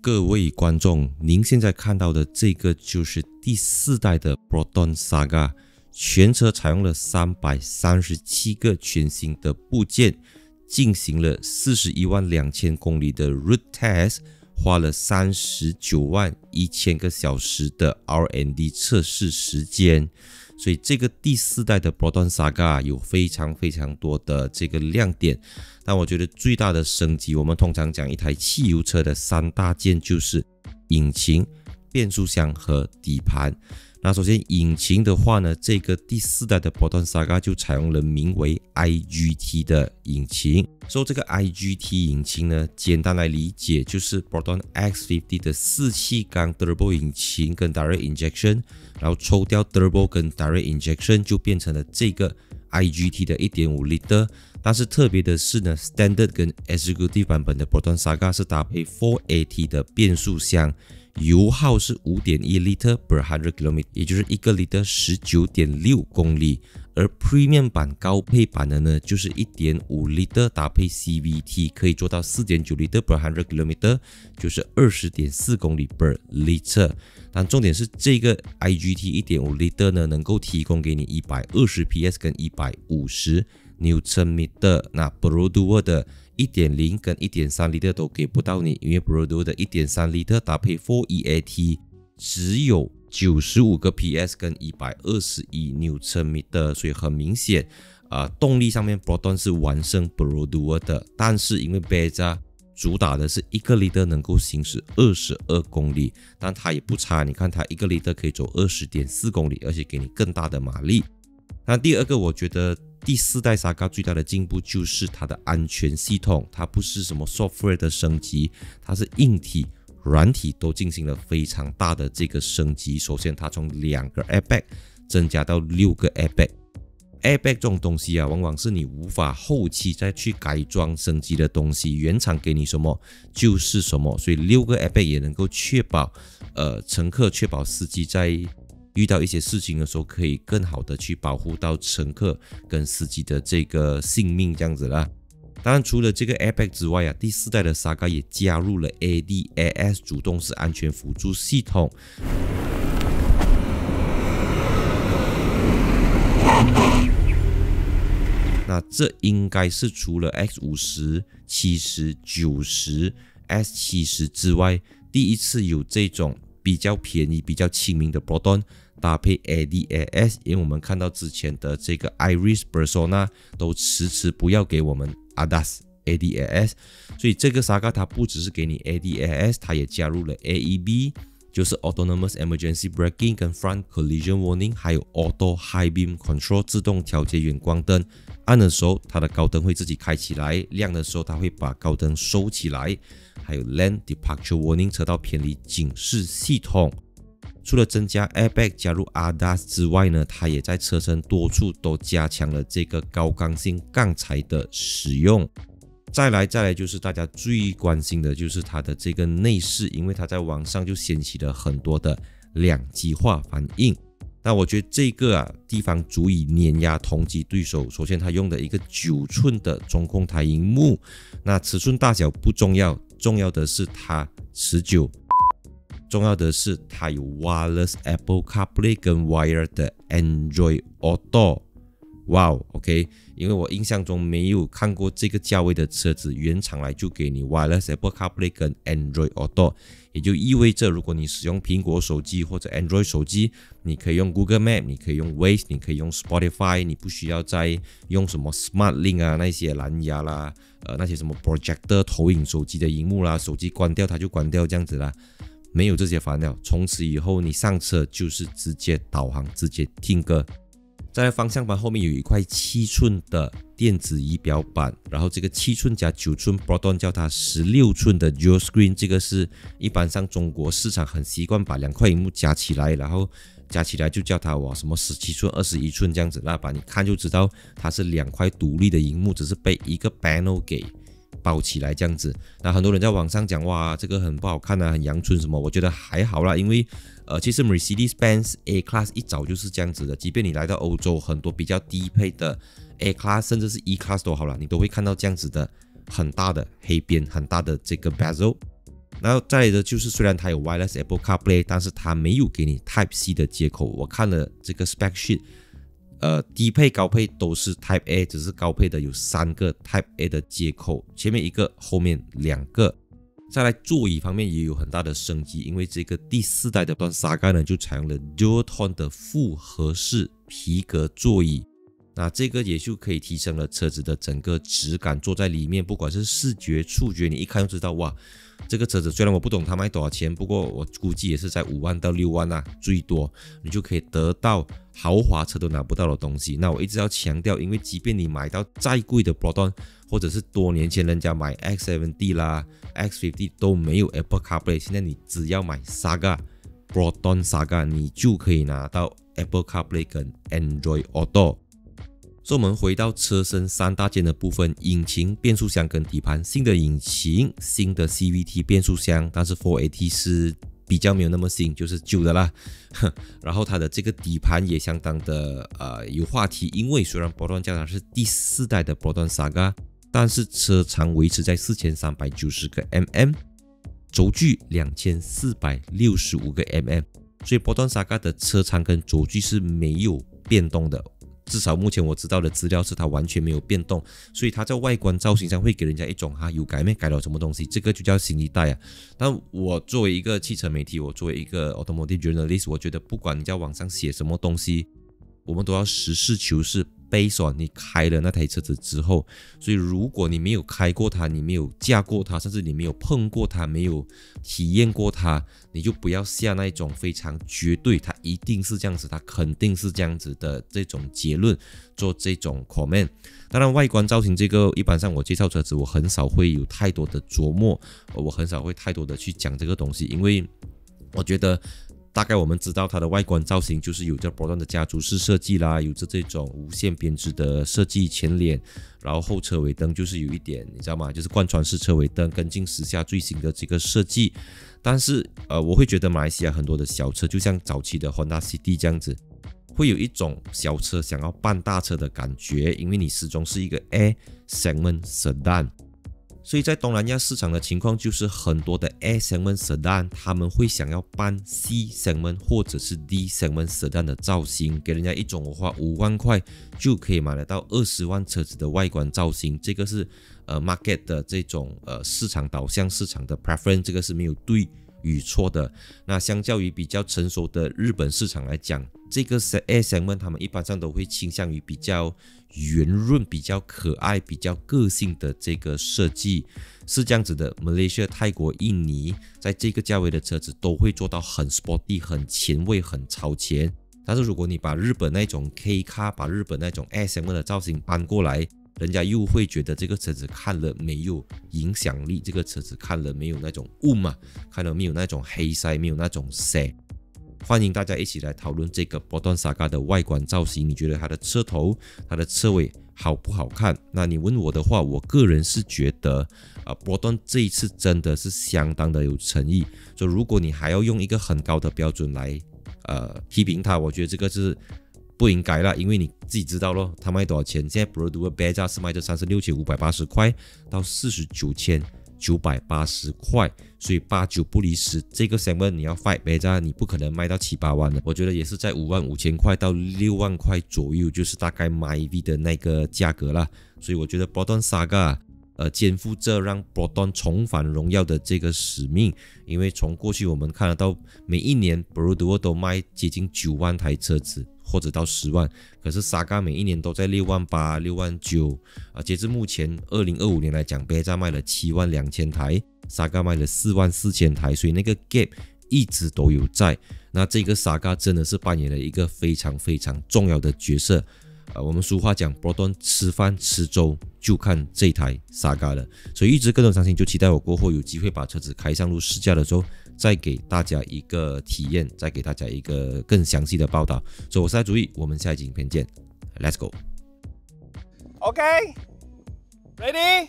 各位观众，您现在看到的这个就是第4代的 Proton Saga， 全车采用了337个全新的部件，进行了412000公里的 Route Test， 花了391000个小时的 R&D 测试时间。所以这个第4代的 Proton Saga 有非常多的这个亮点，但我觉得最大的升级，我们通常讲一台汽油车的3大件就是引擎、变速箱和底盘。那首先引擎的话呢，这个第4代的 Proton Saga 就采用了名为 IGT 的引擎。所以这个 IGT 引擎呢，简单来理解就是 Proton X50 的4气缸 Turbo 引擎跟 Direct Injection， 然后抽掉 Turbo 跟 Direct Injection 就变成了这个 IGT 的 1.5 liter。但是特别的是呢 ，Standard 跟 Executive 版本的 Proton Saga 是搭配 4AT 的变速箱。油耗是 5.1 liter per 100 km， 也就是1个 liter 19.6公里。而 Premium 版高配版的呢，就是 1.5 liter 搭配 CVT， 可以做到 4.9 liter per 100 km， 就是 20.4公里 per liter。但重点是这个 IGT 1.5 liter 呢，能够提供给你120 PS 跟150 Nm。那 Perodua 的1.0 跟 1.3 liter 都给不到你，因为 Perodua 的1.3 liter 搭配 4EAT 只有95个 PS 跟121 Nm， 所以很明显动力上面 Proton 是完胜 Perodua 的。但是因为 Beza 主打的是1个 liter 能够行驶22公里，但它也不差，你看它1个 liter 可以走 20.4 公里，而且给你更大的马力。那第二个，我觉得第4代 Saga 最大的进步就是它的安全系统，它不是什么 software 的升级，它是硬体、软体都进行了非常大的这个升级。首先，它从2个 airbag 增加到6个 airbag。airbag 这种东西啊，往往是你无法后期再去改装升级的东西，原厂给你什么就是什么，所以6个 airbag 也能够确保乘客、确保司机在遇到一些事情的时候，可以更好的去保护到乘客跟司机的这个性命，这样子啦。当然，除了这个 airbag 之外啊，第4代的 Saga 也加入了 ADAS 主动式安全辅助系统。那这应该是除了 X50、70、90、S70 之外，第一次有这种比较便宜、比较亲民的 Proton搭配 ADAS， 因为我们看到之前的这个 Iris Persona 都迟不要给我们 ADAS， 所以这个 Saga 它不只是给你 ADAS， 它也加入了 AEB， 就是 Autonomous Emergency Braking 跟 Front Collision Warning， 还有 Auto High Beam Control 自动调节远光灯，暗的时候它的高灯会自己开起来，亮的时候它会把高灯收起来，还有 Lane Departure Warning 车道偏离警示系统。除了增加 airbag 加入 ADAS 之外呢，它也在车身多处都加强了这个高刚性钢材的使用。再来就是大家最关心的就是它的这个内饰，因为它在网上就掀起了很多的两极化反应。那我觉得这个地方足以碾压同级对手。首先，它用的一个9寸的中控台萤幕，那尺寸大小不重要，重要的是它持久。重要的是它有 Wireless Apple CarPlay 跟 Wire 的 Android Auto。哇 OK， 因为我印象中没有看过这个价位的车子原厂来就给你 Wireless Apple CarPlay 跟 Android Auto， 也就意味着如果你使用苹果手机或者 Android 手机，你可以用 Google Map， 你可以用 Waze， 你可以用 Spotify， 你不需要再用什么 Smart Link 啊，那些蓝牙啦，那些什么 Projector 投影手机的荧幕啦，手机关掉它就关掉这样子啦。没有这些烦恼，从此以后你上车就是直接导航，直接听歌。在方向盘后面有一块7寸的电子仪表板，然后这个7寸加9寸 Proton 叫它16寸的 Dual Screen， 这个是一般上中国市场很习惯把2块屏幕加起来，然后加起来就叫它什么17寸、21寸这样子，那把你看就知道它是2块独立的荧幕，只是被一个 panel 给包起来这样子。那很多人在网上讲哇，这个很不好看啊，很阳春什么，我觉得还好啦，因为其实 Mercedes-Benz A-Class 一早就是这样子的，即便你来到欧洲，很多比较低配的 A-Class 甚至是 E-Class 都好了，你都会看到这样子的很大的黑边，很大的这个 bezel。然后再来的就是虽然它有 Wireless Apple CarPlay， 但是它没有给你 Type C 的接口。我看了这个 spec sheet，低配高配都是 Type A， 只是高配的有3个 Type A 的接口，前面1个，后面2个。再来座椅方面也有很大的升级，因为这个第4代的 Proton Saga 呢就采用了 Duotone 的复合式皮革座椅，那这个也就可以提升了车子的整个质感，坐在里面不管是视觉触觉，你一看就知道哇，这个车子虽然我不懂它卖多少钱，不过我估计也是在5万到6万啊，最多你就可以得到豪华车都拿不到的东西。那我一直要强调，因为即便你买到再贵的 Proton， 或者是多年前人家买 X70 啦 X50 都没有 Apple CarPlay， 现在你只要买 Saga Proton Saga， 你就可以拿到 Apple CarPlay 跟 Android Auto。所以我们回到车身3大件的部分，引擎、变速箱跟底盘。新的引擎，新的 CVT 变速箱，但是 4AT 是比较没有那么新，就是旧的啦。然后它的这个底盘也相当的有话题，因为虽然 Proton 加上是第4代的 Proton Saga， 但是车长维持在4390个 mm， 轴距2465个 mm， 所以 Proton Saga 的车长跟轴距是没有变动的。至少目前我知道的资料是它完全没有变动，所以它在外观造型上会给人家一种有改没改了什么东西，这个就叫新一代啊。但我作为一个汽车媒体，我作为一个 automotive journalist， 我觉得不管你在网上写什么东西，我们都要实事求是based on 你开了那台车子之后。所以如果你没有开过它，你没有驾过它，甚至你没有碰过它，没有体验过它，你就不要下那种非常绝对它一定是这样子，它肯定是这样子的这种结论，做这种 comment。 当然外观造型这个一般上我介绍车子我很少会有太多的琢磨，我很少会太多的去讲这个东西，因为我觉得大概我们知道它的外观造型就是有着 Proton 的家族式设计啦，有着这种无线编织的设计前脸，然后后车尾灯就是有一点你知道吗，就是贯穿式车尾灯，跟进时下最新的这个设计。但是我会觉得马来西亚很多的小车就像早期的 Honda City 这样子，会有一种小车想要扮大车的感觉，因为你始终是一个 A segment sedan。所以在东南亚市场的情况就是很多的 A segment sedan 他们会想要扮 C segment 或者是 D segment sedan 的造型，给人家一种我花5万块就可以买得到20万车子的外观造型。这个是market 的这种市场导向，市场的 preference， 这个是没有对与错的。那相较于比较成熟的日本市场来讲，这个 A segment 他们一般上都会倾向于比较圆润、比较可爱、比较个性的这个设计，是这样子的。Malaysia、泰国、印尼在这个价位的车子都会做到很 sporty、很前卫、很超前。但是如果你把日本那种 K car、把日本那种 A segment 的造型搬过来，人家又会觉得这个车子看了没有影响力，这个车子看了没有那种嘛，看了没有那种黑塞，没有那种色。欢迎大家一起来讨论这个 Proton Saga 的外观造型，你觉得它的车头、它的车尾好不好看？那你问我的话，我个人是觉得Proton 这一次真的是相当的有诚意。所以如果你还要用一个很高的标准来批评它，我觉得这个是不应该啦，因为你自己知道咯，它卖多少钱？现在 Perodua Beza 是卖着36,580块到49,980块，所以89不离10。这个 segment 你要 fight Beza， 你不可能卖到7、8万的，我觉得也是在55,000块到6万块左右，就是大概 MyV 的那个价格啦。所以我觉得 Proton Saga肩负着让 Proton 重返荣耀的这个使命，因为从过去我们看得到，每一年 Perodua 都卖接近9万台车子，或者到10万，可是 Saga 每一年都在6万8、6万9截至目前2025年来讲，Beza 卖了7万2000台， Saga 卖了4万4000台，所以那个 gap 一直都有在。那这个 Saga 真的是扮演了一个非常非常重要的角色。我们俗话讲 Proton 吃饭吃粥就看这台 Saga 了，所以一直跟着相信，就期待我过后有机会把车子开上路试驾的时候，再给大家一个体验，再给大家一个更详细的报道。所以我是赖主义，我们下一集影片见 ，Let's go。 Okay, ready?